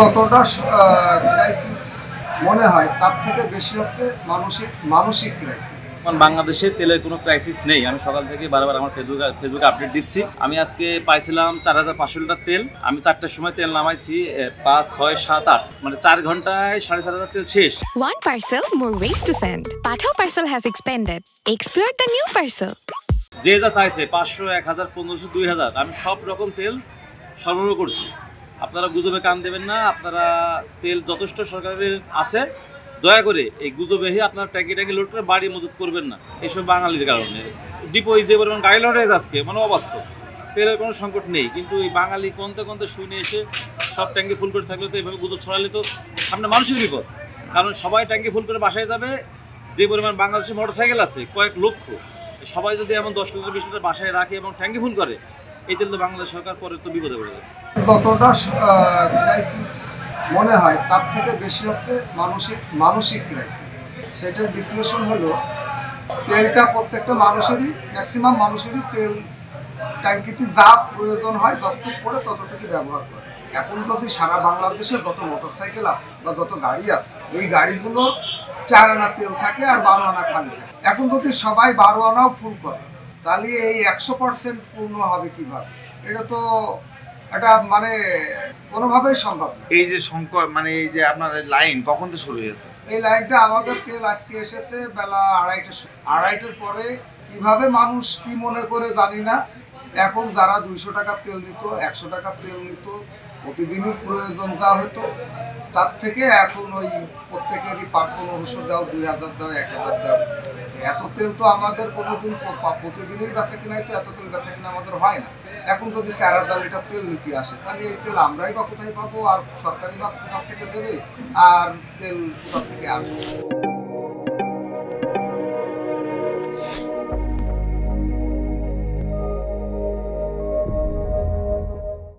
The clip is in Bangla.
যতটা ক্রাইসিস মনে হয় তার থেকে বেশি হচ্ছে মানসিক ক্রাইসিস। বাংলাদেশে তেলের কোনো ক্রাইসিস নেই। আমি সকাল থেকে বারবার আমার ফেসবুকে আপডেট দিচ্ছি। আমি আজকে পাইছিলাম 4,500 লিটার তেল। আমি 4টার সময় তেল নামাইছি 5, 6, 7, 8 মানে 4 ঘন্টায় 4,500 তেল শেষ। One parcel, more ways to send. Pathao parcel has expanded. Explore the new parcel. যে যা চাইছে 500, 1,000, 1,500, 2,000 আমি সব রকম তেল সরবরাহ করছি। আপনারা গুজবে কান দেবেন না। আপনারা তেল যথেষ্ট সরকারের আছে, দয়া করে এই গুজবে আপনার ট্যাঙ্কি লোড করে বাড়ি মজুত করবেন না। এইসব বাঙালির কারণে ডিপো যে পরিমাণ গাড়ি লোড হয়ে আজকে মানে অবাস্তব। তেলের কোনো সংকট নেই, কিন্তু এই বাঙালি কমতে শুনে এসে সব ট্যাঙ্কি ফুল করে থাকলে তো এইভাবে গুজব ছড়ালে তো সামনে মানুষের বিপদ। কারণ সবাই ট্যাঙ্কি ফুল করে বাসায় যাবে। যে পরিমাণ বাংলাদেশে মোটরসাইকেল আছে কয়েক লক্ষ, সবাই যদি এমন 10 লিটার 20 লিটার বাসায় রাখে এবং ট্যাঙ্কি ফুল করে, এই তেল তো বাংলাদেশ সরকার পরে তো বিপদে পড়ে যাবে। যতটা ক্রাইসিস মনে হয় তার থেকে বেশি হচ্ছে মানসিক ক্রাইসিস। সেটার বিশ্লেষণ হলো তেলটা প্রত্যেকটা মানুষেরই, ম্যাক্সিমাম মানুষেরই তেল ট্যাঙ্কিতে যা প্রয়োজন হয় যতটুকু করে ততটুকু ব্যবহার করে। এখন যদি সারা বাংলাদেশে যত মোটরসাইকেল আছে বা যত গাড়ি আছে, এই গাড়িগুলো 4 আনা তেল থাকে আর 12 আনা খালি থাকে। এখন যদি সবাই 12 আনাও ফুল করে তাহলে এই 100% পূর্ণ হবে কিভাবে? এটা তো এটা মানে কোনোভাবেই সম্ভব না। এই যে সংকট মানে এই যে আপনার লাইন কখন তো শুরু হয়েছে? এই লাইনটা আমাদের তেল আজকে এসেছে বেলা 2:30টার পরে। কিভাবে মানুষ কি মনে করে জানি না। এখন যারা 200 টাকার তেল নিত, 100 টাকার তেল নিত, প্রতিদিনই প্রয়োজন যা হতো, তার থেকে এখন ওই প্রত্যেকেরই 1500 দাও, 2000 দাও, 1000 দাও। এত তেল তো আমাদের কোনোদিন প্রতিদিনের বেচা কিনাই তো এত তেল বেচা কিনা আমাদের হয় না। এখন যদি 4,000 লিটার তেল নিতে আসে তাহলে এই তেল আমরাই বা কোথায় পাবো, আর সরকারি বা কোথা থেকে দেবে, আর তেল কোথা থেকে আসবে?